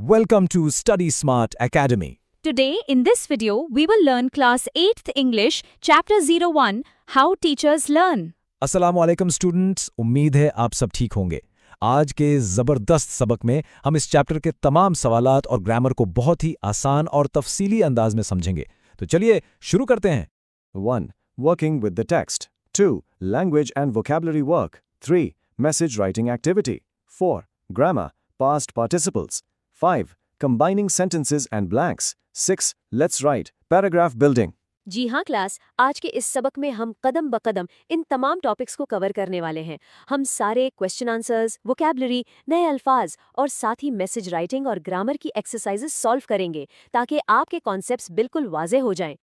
Welcome to Study Smart Academy. Today, in this video, we will learn Class 8th English, Chapter 01, How Teachers Learn. अस्सलामुअलैकुम students, उम्मीद है आप सब ठीक होंगे। आज के ज़बरदस्त सबक में हम इस चैप्टर के तमाम सवालात और ग्रामर को बहुत ही आसान और तफसीली अंदाज में समझेंगे। तो चलिए शुरू करते हैं। 1. Working with the text. 2. Language and vocabulary work. 3. Message writing activity. 4. Grammar, past participles. 5. Combining sentences and blanks. 6. Let's write. Paragraph building. जी हाँ क्लास, आज के इस सबक में हम कदम ब कदम इन तमाम टॉपिक्स को कवर करने वाले हैं। हम सारे क्वेश्चन आंसर्स, वोकैबुलरी, नए अल्फाज और साथ ही मैसेज राइटिंग और ग्रामर की एक्सरसाइजेस सॉल्व करेंगे ताकि आपके कॉन्सेप्ट्स बिल्कुल वाज़ेह हो जाएं।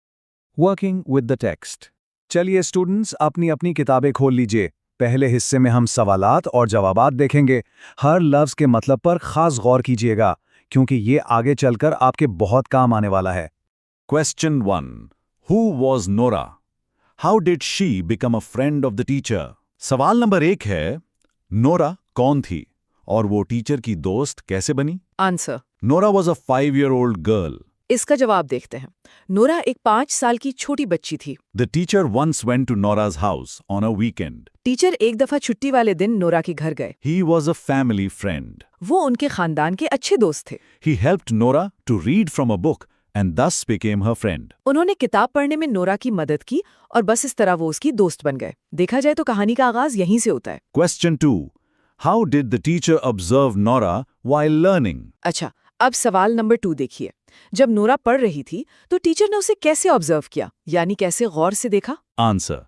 Working with the text. चलिए स्टूडेंट्स, अपनी अपनी किताबें खोल लीजिए। पहले हिस्से में हम सवालात और जवाबात देखेंगे। हर लफ्ज़ के मतलब पर खास गौर कीजिएगा, क्योंकि ये आगे चलकर आपके बहुत काम आने वाला है। Question 1. Who was Nora? How did she become a friend of the teacher? सवाल नंबर 1 है, नोरा कौन थी और वो टीचर की दोस्त कैसे बनी? Answer. Nora was a 5-year-old girl. इसका जवाब देखते हैं। नोरा एक 5 साल की छोटी बच्ची थी। The teacher once went to Nora's house on a weekend. Teacher एक दफा छुट्टी वाले दिन नोरा के घर गए। He was a family friend. वो उनके खानदान के अच्छे दोस्त थे। He helped Nora to read from a book and thus became her friend. उन्होंने किताब पढ़ने में नोरा की मदद की और बस इस तरह वो उसकी दोस्त बन गए। देखा जाए तो कहानी का आगाज यहीं से होता है। Question 2. How did the teacher observe Nora while learning? अच्छा, अब सवाल नंबर 2 देखिए। जब नोरा पढ़ रही थी तो टीचर ने उसे कैसे ऑब्जर्व किया, यानी कैसे गौर से देखा? Answer.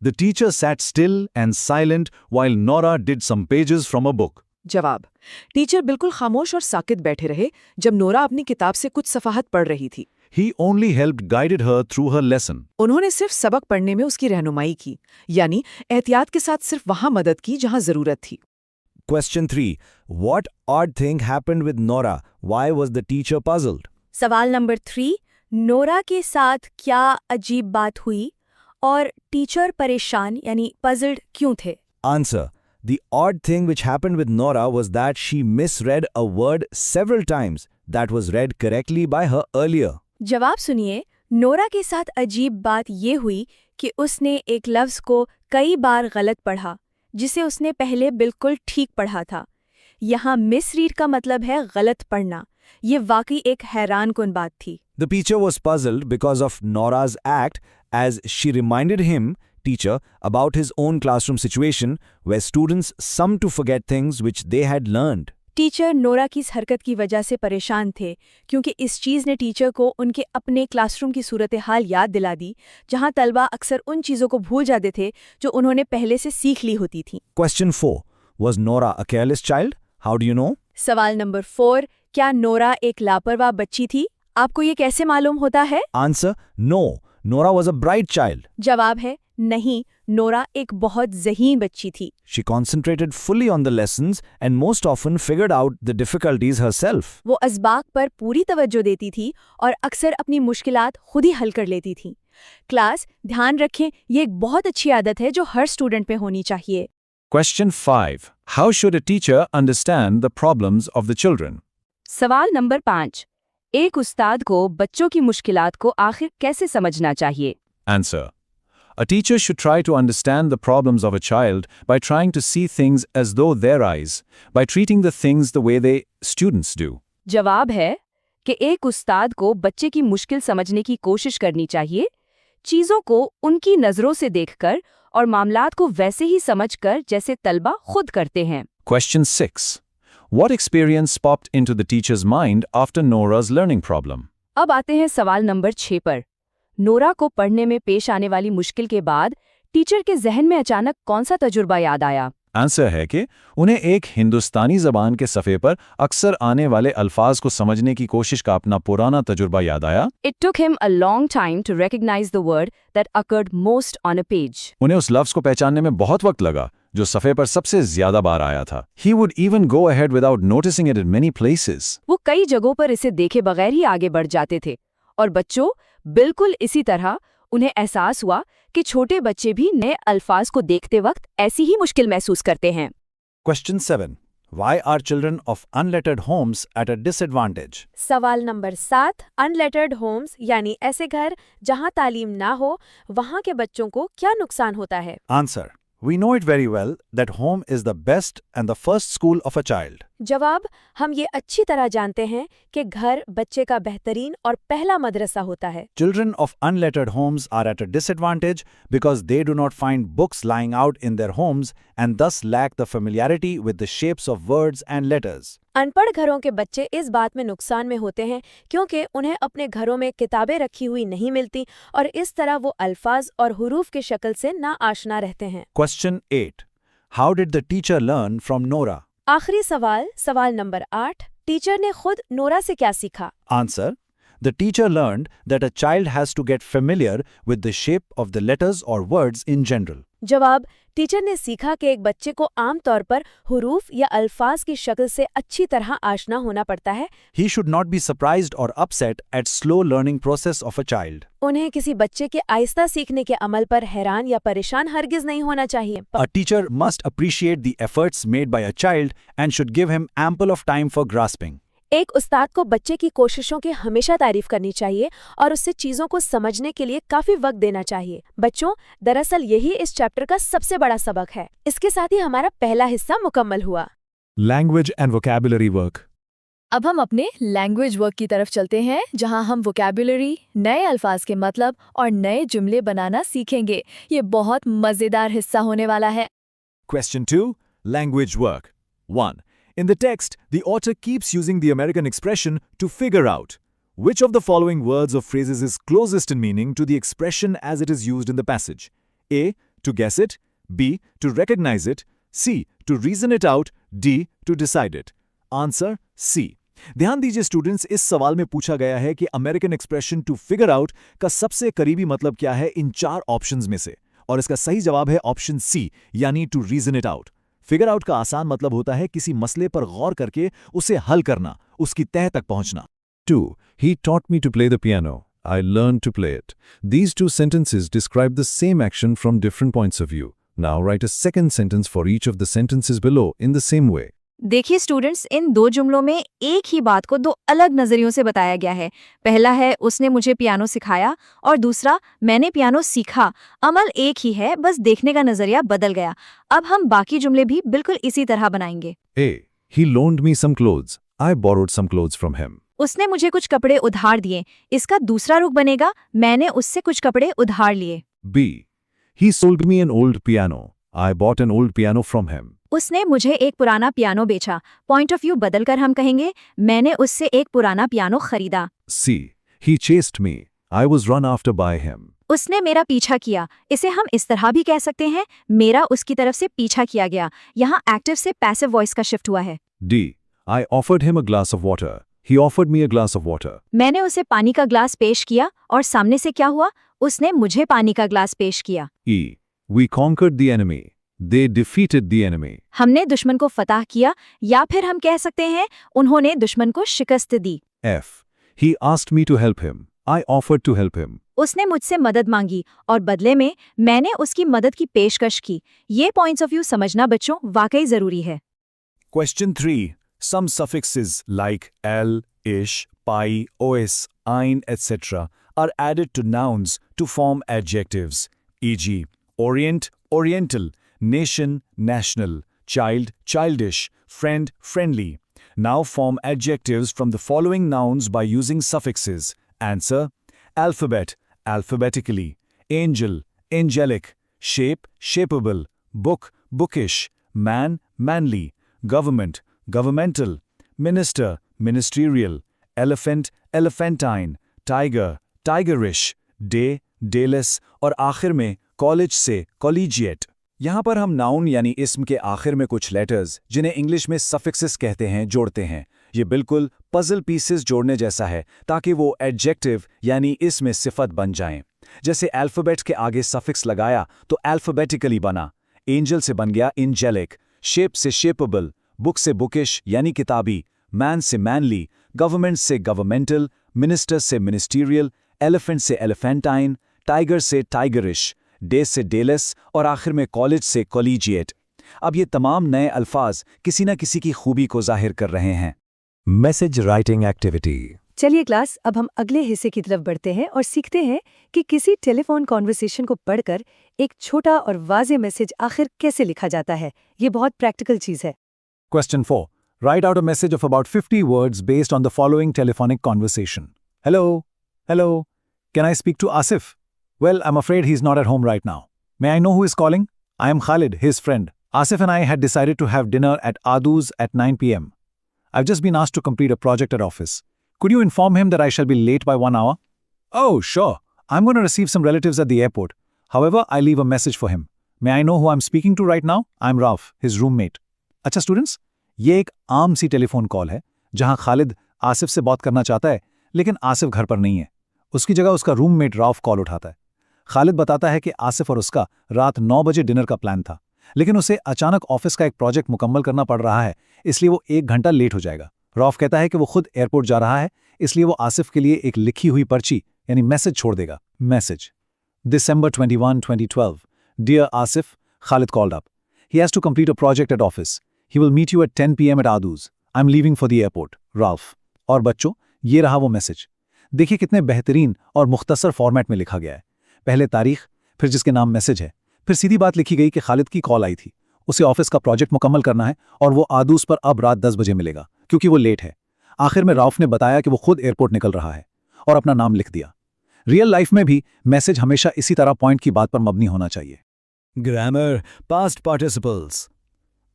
The teacher sat still and silent while Nora did some pages from a book. जवाब, टीचर बिल्कुल खामोश और साकित बैठे रहे जब नोरा अपनी किताब से कुछ सफाहत पढ़ रही थी। He only helped guided her through her lesson. उन्होंने सिर्फ सबक पढ़ने में उसकी रहनुमाई की, यानी एहतियात के साथ सिर्फ वहां मदद की जहां जरूरत थी। Question 3. What odd thing happened with Nora? Why was the teacher puzzled? सवाल नंबर 3, नोरा के साथ क्या अजीब बात हुई और टीचर परेशान यानी पजल्ड क्यों थे? Answer. The odd thing which happened with Nora was that she misread a word several times that was read correctly by her earlier. जवाब सुनिए, नोरा के साथ अजीब बात ये हुई कि उसने एक लफ्ज़ को कई बार गलत पढ़ा जिसे उसने पहले बिल्कुल ठीक पढ़ा था। यहाँ मिसरीड का मतलब है गलत पढ़ना। ये वाकई एक हैरानकुन बात थी। The teacher was puzzled because of Nora's act as she reminded him, teacher, about his own classroom situation where students some to forget things which they had learned. Teacher Nora की इस हरकत की वजह से परेशान थे क्योंकि इस चीज़ ने टीचर को उनके अपने क्लासरूम की सूरत हाल याद दिला दी जहां तलबा अक्सर उन चीज़ों को भूल जाते थे जो उन्होंने पहले से सीख ली होती थी। Question 4. Was Nora a careless child? How do you know? सवाल नंबर 4, क्या नोरा एक लापरवाह बच्ची थी? आपको ये कैसे मालूम होता है? Answer. No. Nora was a bright child. जवाब है नहीं, नोरा एक बहुत ज़हीन बच्ची थी। She concentrated fully on the lessons and most often figured out the difficulties herself. वो असबाक पर पूरी तवज्जो देती थी और अक्सर अपनी मुश्किलात खुद ही हल कर लेती थी। क्लास, ध्यान रखें, ये एक बहुत अच्छी आदत है जो हर स्टूडेंट पे होनी चाहिए। Question 5. How should a teacher understand the problems of the children? सवाल नंबर 5. एक उस्ताद को बच्चों की मुश्किलात को आखिर कैसे समझना चाहिए? Answer. A teacher should try to understand the problems of a child by trying to see things as though their eyes, by treating the things the way they students do. जवाब है कि एक उस्ताद को बच्चे की मुश्किल समझने की कोशिश करनी चाहिए, चीज़ों को उनकी नज़रों से देखकर और मामलात को वैसे ही समझकर जैसे तलबा खुद करते हैं। Question 6. What experience popped into the teacher's mind after Nora's learning problem? अब आते हैं सवाल नंबर 6 पर। नोरा को पढ़ने में पेश आने वाली मुश्किल के बाद टीचर के जहन में अचानक कौन सा तजुर्बा याद आया? आंसर है कि उन्हें एक हिंदुस्तानी ज़बान के सफ़े पर अक्सर आने वाले अल्फाज को समझने की कोशिश का अपना पुराना तजुर्बा याद आया। It took him a long time to recognize the word that occurred most on a page. उन्हें उस लफ्ज़ को पहचानने में बहुत वक्त लगा जो सफ़े पर सबसे ज़्यादा बार आया था। He would even go ahead without noticing it in many places. वो कई जगहों पर इसे देखे बगैर ही आगे बढ़ जाते थे और बच्चों, बिल्कुल इसी तरह उन्हें एहसास हुआ कि छोटे बच्चे भी नए अल्फाज को देखते वक्त ऐसी ही मुश्किल महसूस करते हैं। Question 7. Why are children of unlettered homes at a disadvantage? सवाल नंबर 7, अनलेटर्ड होम्स यानी ऐसे घर जहां तालीम ना हो, वहां के बच्चों को क्या नुकसान होता है? Answer. We know it very well that home is the best and the first school of a child. जवाब, हम ये अच्छी तरह जानते हैं कि घर बच्चे का बेहतरीन और पहला मदरसा होता है। Children of unlettered homes are at a disadvantage because they do not find books lying out in their homes and thus lack the familiarity with the shapes of words and letters. अनपढ़ घरों के बच्चे इस बात में नुकसान में होते हैं क्योंकि उन्हें अपने घरों में किताबें रखी हुई नहीं मिलती और इस तरह वो अल्फाज और हुरूफ की शक्ल से ना आशना रहते हैं। Question 8. How did the teacher learn from Nora? आखिरी सवाल, सवाल नंबर 8, टीचर ने खुद नोरा से क्या सीखा? Answer. The teacher learned that a child has to get familiar with the shape of the letters or words in general. जवाब, teacher ने सीखा कि एक बच्चे को आम तौर पर हुरूफ या अल्फाज की शक्ल से अच्छी तरह आशना होना पड़ता है। He should not be surprised or upset at slow learning process of a child. उन्हें किसी बच्चे के आहिस्ता सीखने के अमल पर हैरान या परेशान हरगिज नहीं होना चाहिए। A teacher must appreciate the efforts made by a child and should give him ample of time for grasping. एक उस्ताद को बच्चे की कोशिशों की हमेशा तारीफ करनी चाहिए और उससे चीजों को समझने के लिए काफी वक्त देना चाहिए। बच्चों, दरअसल यही इस चैप्टर का सबसे बड़ा सबक है। इसके साथ ही हमारा पहला हिस्सा मुकम्मल हुआ। Language and vocabulary work. अब हम अपने लैंग्वेज वर्क की तरफ चलते हैं, जहां हम वोकैबुलरी, नए अल्फाज के मतलब और नए जुमले बनाना सीखेंगे। ये बहुत मजेदार हिस्सा होने वाला है। Question 2. Language work. 1. In the text, the author keeps using the American expression to figure out which of the following words or phrases is closest in meaning to the expression as it is used in the passage. A. To guess it. B. To recognize it. C. To reason it out. D. To decide it. Answer C. ध्यान दीजिए students, इस सवाल में पूछा गया है कि American expression to figure out का सबसे करीबी मतलब क्या है इन 4 ऑप्शंस में से, और इसका सही जवाब है ऑप्शन सी यानी to reason it out. Figure out का आसान मतलब होता है किसी मसले पर गौर करके उसे हल करना, उसकी तह तक पहुंचना। 2. He taught me to play the piano. I learned to play it. These 2 sentences describe the same action from different points of view. Now write a second sentence for each of the sentences below in the same way. देखिए students, इन 2 जुमलों में एक ही बात को 2 अलग नजरियों से बताया गया है। पहला है उसने मुझे पियानो सिखाया और दूसरा मैंने पियानो सीखा। अमल एक ही है, बस देखने का नजरिया बदल गया। अब हम बाकी जुमले भी बिल्कुल इसी तरह बनाएंगे। A. He loaned me some clothes. I borrowed some clothes from him. उसने मुझे कुछ कपड़े उधार दिए। इसका दूसरा रूप बनेगा मैंने उससे कुछ कपड़े उधार लिए। B. He sold me an old piano. I bought an old piano from him. उसने मुझे एक पुराना पियानो बेचा। पॉइंट ऑफ व्यू बदलकर हम कहेंगे मैंने उससे एक पुराना पियानो खरीदा। C. He chased me. I was run after by him. उसने मेरा पीछा किया। इसे हम इस तरह भी कह सकते हैं मेरा उसकी तरफ से पीछा किया गया। यहाँ एक्टिव से पैसिव वॉइस का शिफ्ट हुआ है। D. I offered him a glass of water. He offered me a glass of water. मैंने उसे पानी का ग्लास पेश किया और सामने से क्या हुआ? उसने मुझे पानी का ग्लास पेश किया। E. We conquered the enemy. They defeated the enemy. हमने दुश्मन को फतह किया या फिर हम कह सकते हैं उन्होंने दुश्मन को शिकस्त दी। F. He asked me to help him. I offered to help him. उसने मुझसे मदद मांगी और बदले में मैंने उसकी मदद की पेशकश की। ये पॉइंट्स ऑफ व्यू समझना बच्चों वाकई जरूरी है। Question 3. Some suffixes like l, ish, pi, os, ein, etc. are added to nouns to form adjectives, e.g. orient, oriental, nation, national, child, childish, friend, friendly. Now form adjectives from the following nouns by using suffixes. Answer: alphabet, alphabetically, angel, angelic, shape, shapeable, book, bookish, man, manly, government, governmental, minister, ministerial, elephant, elephantine, tiger, tigerish, day, dayless और आखिर में college से collegiate। यहाँ पर हम noun यानी इस्म के आखिर में कुछ लेटर्स जिन्हें इंग्लिश में सफिक्सेस कहते हैं जोड़ते हैं। ये बिल्कुल पजल पीसेस जोड़ने जैसा है ताकि वो एडजेक्टिव यानी इसमें सिफत बन जाएं। जैसे अल्फ़ाबेट के आगे सफिक्स लगाया तो अल्फ़ाबेटिकली बना, एंजल से बन गया इंजेलिक, शेप से शेपेबल, बुक से बुकिश यानी किताबी, मैन से मैनली, गवर्नमेंट से गवर्नमेंटल, मिनिस्टर से मिनिस्टीरियल, एलिफेंट से एलिफेंटाइन, टाइगर से टाइगरिश, डे से डेलेस और आखिर में कॉलेज से कॉलेजिएट। अब ये तमाम नए अल्फाज किसी न किसी की खूबी को जाहिर कर रहे हैं। Message writing activity. चलिए क्लास, अब हम अगले हिस्से की तरफ बढ़ते हैं और सीखते हैं कि किसी टेलीफोन कॉन्वर्सेशन को पढ़कर एक छोटा और वाज़ेह मैसेज आखिर कैसे लिखा जाता है। ये बहुत प्रैक्टिकल चीज़ है। Question 4. Write out a message of about 50 words based on the following telephonic conversation. Hello? Hello? Can I speak to Asif? Well, I'm afraid he's not at home right now. May I know who is calling? I am Khalid, his friend. Asif and I had decided to have dinner at Adu's at 9 p.m. I've just been asked to complete a project at office. Could you inform him that I shall be late by 1 hour? Oh, sure. I'm going to receive some relatives at the airport. However, I leave a message for him. May I know who I'm speaking to right now? I'm Ralph, his roommate. अच्छा students, ये एक आम सी telephone call है जहां खालिद आसिफ से बात करना चाहता है, लेकिन आसिफ घर पर नहीं है। उसकी जगह उसका रूममेट राउफ कॉल उठाता है। खालिद बताता है कि आसिफ और उसका रात 9 बजे डिनर का प्लान था, लेकिन उसे अचानक ऑफिस का एक प्रोजेक्ट मुकम्मल करना पड़ रहा है, इसलिए वो 1 घंटा लेट हो जाएगा। राउफ कहता है कि वो खुद एयरपोर्ट जा रहा है, इसलिए वो आसिफ के लिए एक लिखी हुई पर्ची यानी मैसेज छोड़ देगा। Message: December 21, 2012. Dear Asif, Khalid called up. He has to complete a project at office. He will meet you at 10 p.m. at Adu's. I'm leaving for the airport. Ralph. और बच्चों, ये रहा वो मैसेज। देखिए कितने बेहतरीन और मुख्तसर फॉर्मेट में लिखा गया है। पहले तारीख, फिर जिसके नाम मैसेज है, फिर सीधी बात लिखी गई कि खालिद की कॉल आई थी, उसे ऑफिस का प्रोजेक्ट मुकम्मल करना है और वो आदूस पर अब रात 10 बजे मिलेगा क्योंकि वो लेट है। आखिर में राउफ ने बताया कि वो खुद एयरपोर्ट निकल रहा है और अपना नाम लिख दिया। रियल लाइफ में भी मैसेज हमेशा इसी तरह पॉइंट की बात पर मबनी होना चाहिए। Grammar, past participles.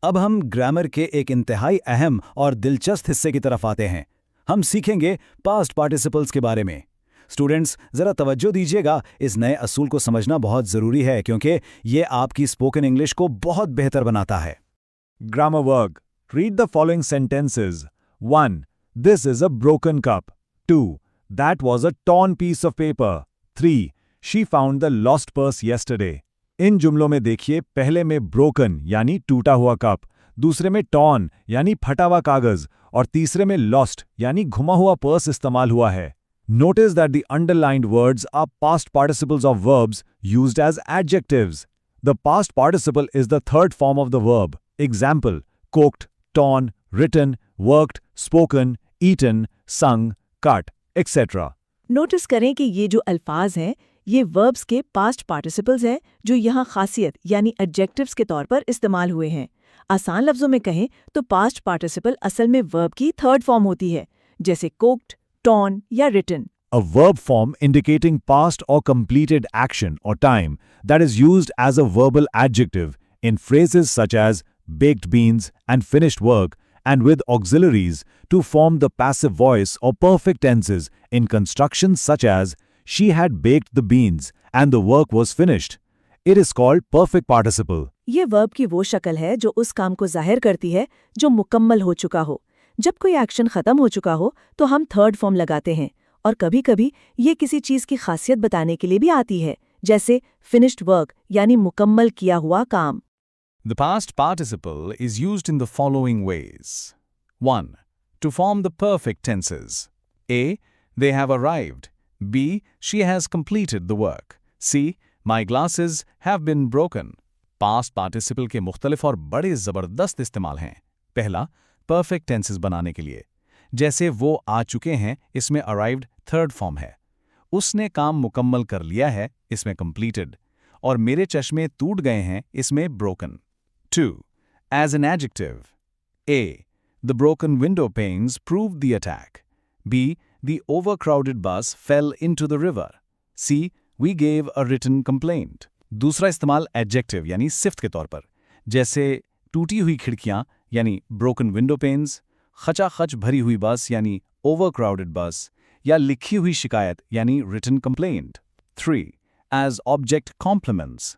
अब हम ग्रामर के एक इंतहाई अहम और दिलचस्प हिस्से की तरफ आते हैं। हम सीखेंगे पास्ट पार्टिसिपल्स के बारे में। स्टूडेंट्स, जरा तवज्जो दीजिएगा, इस नए असूल को समझना बहुत जरूरी है क्योंकि ये आपकी स्पोकन इंग्लिश को बहुत बेहतर बनाता है। Grammar work. Read the following sentences. 1. This is a broken cup. 2. That was a torn piece of paper. 3. She found the lost purse yesterday. इन जुमलों में देखिए, पहले में ब्रोकन यानी टूटा हुआ कप, दूसरे में टॉर्न यानी फटा हुआ कागज और तीसरे में लॉस्ट यानी घुमा हुआ पर्स इस्तेमाल हुआ है। Notice that the underlined words are past participles of verbs used as adjectives. The past participle is the third form of the verb. Example: cooked, torn, written, worked, spoken, eaten, sung, cut, etc. Notice करें कि ये जो अल्फाज हैं ये verbs के past participles हैं जो यहाँ खासियत यानी एडजेक्टिव्स के तौर पर इस्तेमाल हुए हैं। आसान लफ्जों में कहें तो पास्ट पार्टिसिपल असल में वर्ब की थर्ड फॉर्म होती है, जैसे cooked, torn या written. A verb form indicating past or completed action or time that is used as a verbal adjective in phrases such as baked beans and finished work, and with auxiliaries to form the passive voice or perfect tenses in constructions such as she had baked the beans and the work was finished. It is called perfect participle. ये verb की वो शक्ल है जो उस काम को जाहिर करती है जो मुकम्मल हो चुका हो। जब कोई एक्शन खत्म हो चुका हो तो हम थर्ड फॉर्म लगाते हैं, और कभी-कभी ये किसी चीज की खासियत बताने के लिए भी आती है, जैसे finished work यानी मुकम्मल किया हुआ काम। The past participle is used in the following ways. 1. To form the perfect tenses. A. They have arrived. B. She has completed the work. C. My glasses have been broken. Past participle के मुख्तलिफ और बड़े ज़बरदस्त इस्तेमाल हैं। पहला, perfect tenses बनाने के लिए, जैसे वो आ चुके हैं, इसमें arrived थर्ड फॉर्म है। उसने काम मुकम्मल कर लिया है, इसमें completed, और मेरे चश्मे टूट गए हैं, इसमें broken। 2. As an adjective. A. The broken window panes proved the attack. B. The overcrowded bus fell into the river. C. We gave a written complaint. दूसरा इस्तेमाल adjective यानी सिफ्त के तौर पर, जैसे टूटी हुई खिड़कियां यानी broken window panes, खचाखच भरी हुई बस यानी overcrowded bus, या लिखी हुई शिकायत यानी written complaint. 3. As object complements.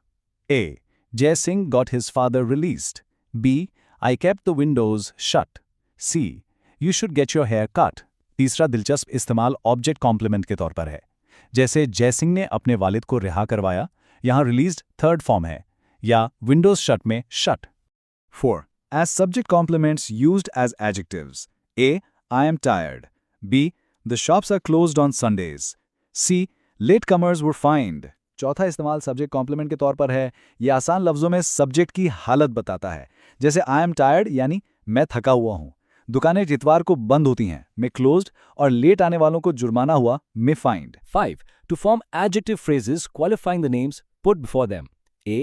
A. Jai Singh got his father released. B. I kept the windows shut. C. You should get your hair cut. तीसरा दिलचस्प इस्तेमाल ऑब्जेक्ट कॉम्प्लीमेंट के तौर पर है, जैसे जय सिंह ने अपने वालिद को रिहा करवाया, यहाँ रिलीज्ड थर्ड फॉर्म है, या विंडोज शट में shut. 4. As subject complements used as adjectives. A. I am tired. B. The shops are closed on Sundays. C. Latecomers were fined. चौथा इस्तेमाल सब्जेक्ट कॉम्प्लीमेंट के तौर पर है। ये आसान लफ्जों में सब्जेक्ट की हालत बताता है, जैसे आई एम टायर्ड यानी मैं थका हुआ हूँ। दुकानें इतवार को बंद होती हैं, में क्लोज्ड, और लेट आने वालों को जुर्माना हुआ, में find. 5. To form adjective phrases qualifying the names put before them. A.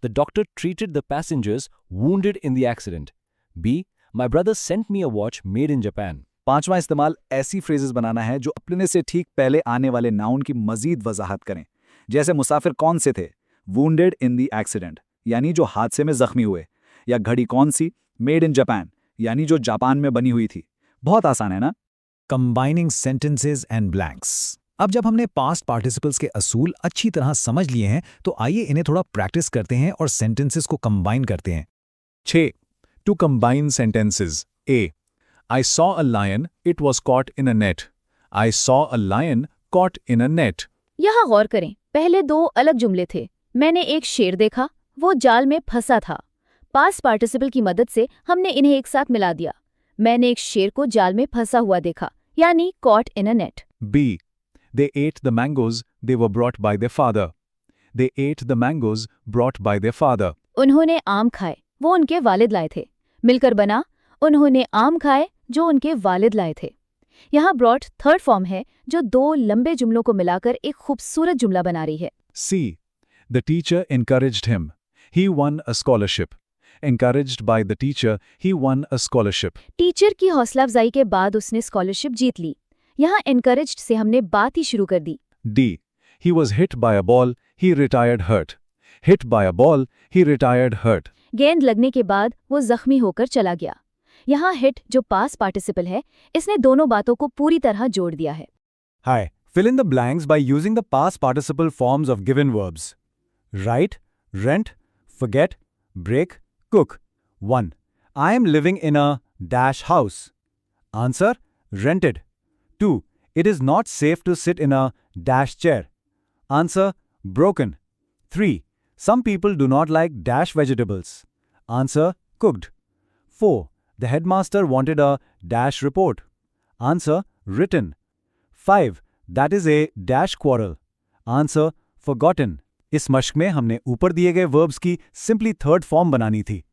The doctor treated the passengers wounded in the accident. B. My brother sent me a watch made in Japan. पांचवा इस्तेमाल ऐसी phrases बनाना है जो अपने से ठीक पहले आने वाले नाउन की मजीद वजाहत करें, जैसे मुसाफिर कौन से थे, वुंडेड इन द एक्सीडेंट यानी जो हादसे में जख्मी हुए, या घड़ी कौन सी, मेड इन जापान यानी जो जापान में बनी हुई थी। बहुत आसान है ना? Combining sentences and blanks. अब जब हमने पास्ट पार्टिसिपल्स के असूल अच्छी तरह समझ लिए हैं, तो आइए इन्हें थोड़ा प्रैक्टिस करते हैं और सेंटेंसेस को कंबाइन करते हैं। 6. To combine sentences. A. I saw a lion, it was caught in a net. I saw a lion caught in a net. यहाँ गौर करें, पहले दो अलग जुमले थे। मैंने एक शेर देखा, वो जाल में फंसा था। पास्ट पार्टिसिपल की मदद से हमने इन्हें एक साथ मिला दिया। मैंने एक शेर को जाल में फंसा हुआ देखा, यानी caught in a net. B. They ate the mangoes, they were brought by their father. They ate the mangoes brought by their father. उन्होंने आम खाए, वो उनके वालिद लाए थे। मिलकर बना, उन्होंने आम खाए जो उनके वालिद लाए थे। यहाँ ब्रॉट थर्ड फॉर्म है जो दो लंबे जुमलों को मिलाकर एक खूबसूरत जुमला बना रही है। C. The teacher encouraged him. He won a scholarship. Encouraged by the teacher, he won a scholarship. Teacher की हौसला अफजाई के बाद उसने स्कॉलरशिप जीत ली। यहाँ encouraged से हमने बात ही शुरू कर दी। D. He was hit by a ball, he retired hurt. Hit by a ball, he retired hurt. गेंद लगने के बाद वो जख्मी होकर चला गया। यहाँ हिट जो पास पार्टिसिपल है, इसने दोनों बातों को पूरी तरह जोड़ दिया है। Hi, fill in the blanks by using the past participle forms of given verbs. Write, rent, forget, break, cook. 1. I am living in a dash house. Answer, rented. 2. It is not safe to sit in a dash chair. Answer, broken. 3. Some people do not like dash vegetables. Answer, cooked. 4. The headmaster wanted a dash report. Answer, written. 5. That is a dash quarrel. Answer, forgotten. इस मश्क में हमने ऊपर दिए गए verbs की simply third form बनानी थी।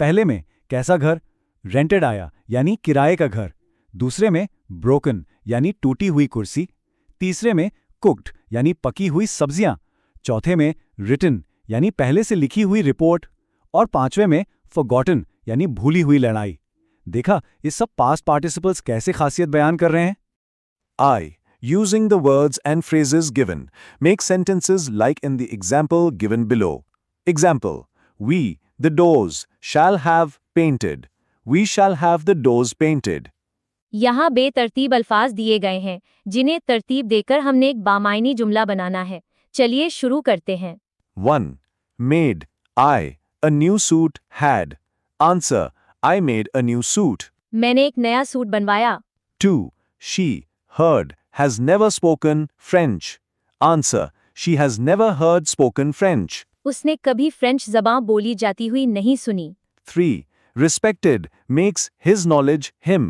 पहले में कैसा घर, रेंटेड आया यानी किराए का घर। दूसरे में ब्रोकन यानी टूटी हुई कुर्सी। तीसरे में कुक्ड यानी पकी हुई सब्जियां। चौथे में रिटन यानी पहले से लिखी हुई रिपोर्ट। और पांचवे में फॉरगॉटन यानी भूली हुई लड़ाई। देखा, ये सब पास्ट पार्टिसिपल्स कैसे खासियत बयान कर रहे हैं? I. Using the words and phrases given, make sentences like in the example given below. Example: We, the doors, shall have painted. We shall have the doors painted. यहाँ बेतरतीब अल्फाज दिए गए हैं, जिन्हें तरतीब देकर हमने एक बामायनी जुमला बनाना है। चलिए शुरू करते हैं। 1. Made. I. A new suit had. Answer: I made a new suit. मैंने एक नया सूट बनवाया। 2. She. Heard. Has never spoken French. Answer: She has never heard spoken French. उसने कभी फ्रेंच ज़बान बोली जाती हुई नहीं सुनी। 3. Respected. Makes his knowledge him.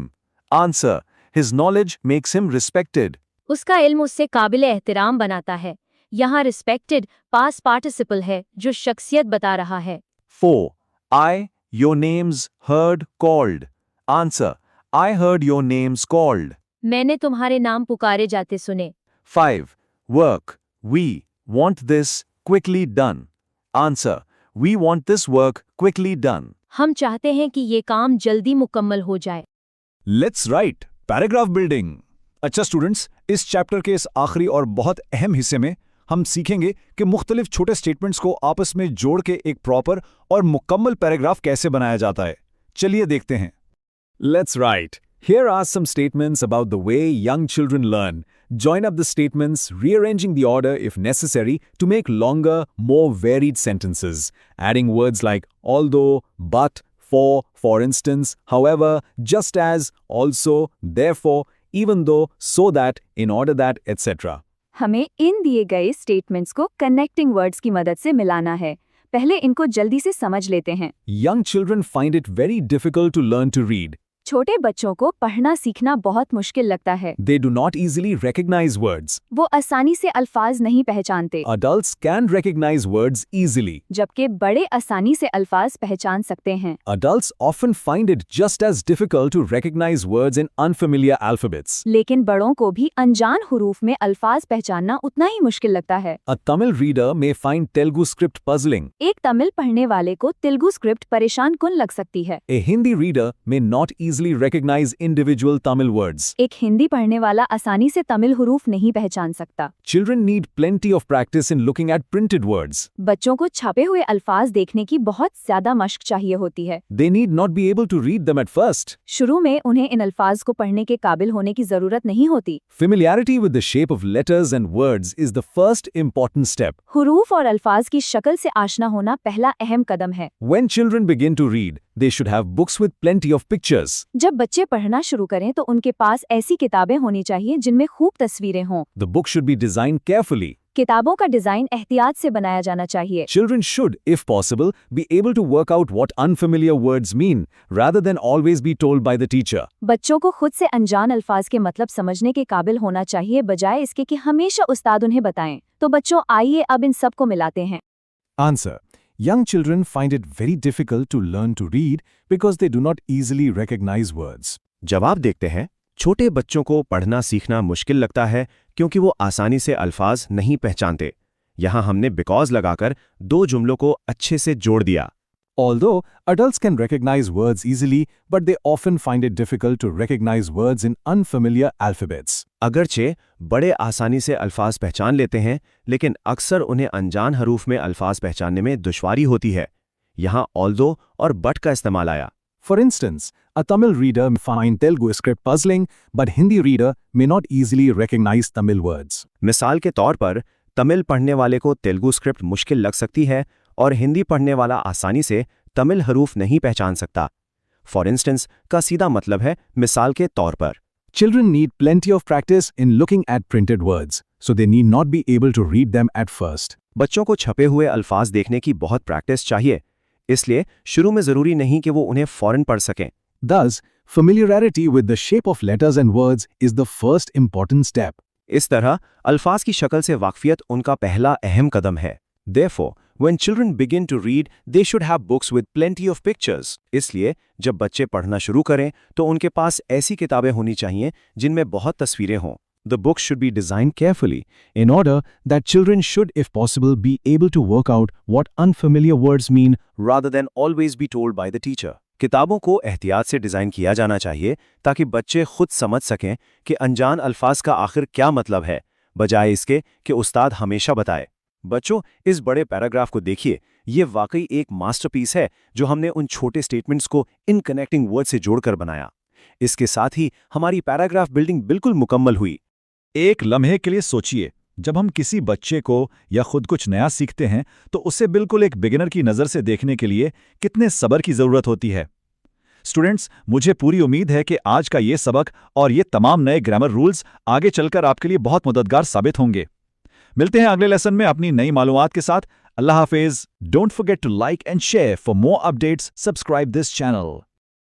Answer: His knowledge makes him respected. उसका इल्म उससे काबिल एहतराम बनाता है। यहाँ रिस्पेक्टेड पास्ट पार्टिसिपल है जो शख्सियत बता रहा है। 4. I. Your names heard called. Answer: I heard your names called. मैंने तुम्हारे नाम पुकारे जाते सुने। 5. Work. We. Want this quickly done. Answer: We want this work quickly done. हम चाहते हैं कि ये काम जल्दी मुकम्मल हो जाए। Let's write paragraph building. अच्छा स्टूडेंट्स, इस चैप्टर के इस आखिरी और बहुत अहम हिस्से में हम सीखेंगे कि मुख्तलिफ छोटे स्टेटमेंट्स को आपस में जोड़ के एक प्रॉपर और मुकम्मल पैराग्राफ कैसे बनाया जाता है। चलिए देखते हैं। Let's write. Here are some statements about the way young children learn. Join up the statements, rearranging the order if necessary to make longer, more varied sentences, adding words like although, but, for instance, however, just as, also, therefore, even though, so that, in order that, etc. हमें इन दिए गए statements को connecting words की मदद से मिलाना है। पहले इनको जल्दी से समझ लेते हैं। Young children find it very difficult to learn to read. छोटे बच्चों को पढ़ना सीखना बहुत मुश्किल लगता है। They do not easily recognize words. वो आसानी से अल्फाज नहीं पहचानते, Adults can recognize words easily. जबकि बड़े आसानी से अल्फाज पहचान सकते हैं। Adults often find it just as difficult to recognize words in unfamiliar alphabets. लेकिन बड़ों को भी अनजान हुरूफ में अल्फाज पहचानना उतना ही मुश्किल लगता है। A Tamil reader may find Telugu script puzzling. एक तमिल पढ़ने वाले को तेलुगु स्क्रिप्ट परेशान कुन लग सकती है। A Hindi reader may not easily recognize individual Tamil words. एक हिंदी पढ़ने वाला आसानी से तमिल हुरूफ नहीं पहचान सकता। Children need plenty of practice in looking at printed words. बच्चों को छपे हुए अल्फाज देखने की बहुत ज्यादा मश्क चाहिए होती है। They need not be able to read them at first. शुरू में उन्हें इन अल्फाज को पढ़ने के काबिल होने की जरूरत नहीं होती। Familiarity with the shape of letters and words is the first important step. हुरूफ और अल्फाज की शक्ल से आशना होना पहला अहम कदम है। When children begin to read, they should have books with plenty of pictures. जब बच्चे पढ़ना शुरू करें तो उनके पास ऐसी किताबें होनी चाहिए जिनमें खूब तस्वीरें हों। The book should be designed carefully. किताबों का डिजाइन एहतियात से बनाया जाना चाहिए। Children should, if possible, be able to work out what unfamiliar words mean, rather than always be told by the teacher. बच्चों को खुद से अनजान अल्फाज के मतलब समझने के काबिल होना चाहिए, बजाय इसके कि हमेशा उस्ताद उन्हें बताएं। तो बच्चों, आइए अब इन सब को मिलाते हैं। Answer. Young children find it very difficult to learn to read because they do not easily recognize words. जवाब देखते हैं। छोटे बच्चों को पढ़ना सीखना मुश्किल लगता है क्योंकि वो आसानी से अल्फाज नहीं पहचानते। यहाँ हमने बिकॉज लगाकर दो जुमलों को अच्छे से जोड़ दिया। Although adults can recognize words easily, but they often find it difficult to recognize words in unfamiliar alphabets. अगरचे बड़े आसानी से अल्फाज पहचान लेते हैं, लेकिन अक्सर उन्हें अनजान हरूफ में अल्फाज पहचानने में दुश्वारी होती है। यहाँ although और but का इस्तेमाल आया। For instance, a Tamil reader may find Telugu script puzzling, but Hindi reader may not easily recognize Tamil words. मिसाल के तौर पर तमिल पढ़ने वाले को तेलुगु स्क्रिप्ट मुश्किल लग सकती है और हिंदी पढ़ने वाला आसानी से तमिल हरूफ नहीं पहचान सकता। फॉर इंस्टेंस का सीधा मतलब है मिसाल के तौर पर। Children need plenty of practice in looking at printed words, so they need not be able to read them at first. बच्चों को छपे हुए अल्फाज देखने की बहुत प्रैक्टिस चाहिए, इसलिए शुरू में जरूरी नहीं कि वो उन्हें फौरन पढ़ सकें। Thus, familiarity with the shape of letters and words is the first important step. इस तरह अल्फाज की शक्ल से वाकफियत उनका पहला अहम कदम है। Therefore, when children begin to read, they should have books with plenty of pictures. इसलिए जब बच्चे पढ़ना शुरू करें तो उनके पास ऐसी किताबें होनी चाहिए जिनमें बहुत तस्वीरें हों। The books should be designed carefully in order that children should, if possible, be able to work out what unfamiliar words mean rather than always be told by the teacher. किताबों को एहतियात से डिज़ाइन किया जाना चाहिए ताकि बच्चे खुद समझ सकें कि अनजान अल्फाज का आखिर क्या मतलब है, बजाय इसके कि उस्ताद हमेशा बताए। बच्चों, इस बड़े पैराग्राफ को देखिए, ये वाकई एक मास्टरपीस है जो हमने उन छोटे स्टेटमेंट्स को इन कनेक्टिंग वर्ड से जोड़कर बनाया। इसके साथ ही हमारी पैराग्राफ बिल्डिंग बिल्कुल मुकम्मल हुई। एक लम्हे के लिए सोचिए, जब हम किसी बच्चे को या खुद कुछ नया सीखते हैं तो उसे बिल्कुल एक बिगिनर की नज़र से देखने के लिए कितने सब्र की ज़रूरत होती है। स्टूडेंट्स, मुझे पूरी उम्मीद है कि आज का ये सबक और ये तमाम नए ग्रामर रूल्स आगे चलकर आपके लिए बहुत मददगार साबित होंगे। मिलते हैं अगले लेसन में अपनी नई मालूमात के साथ। अल्लाह हाफिज। Don't forget to like and share for more updates. Subscribe this channel.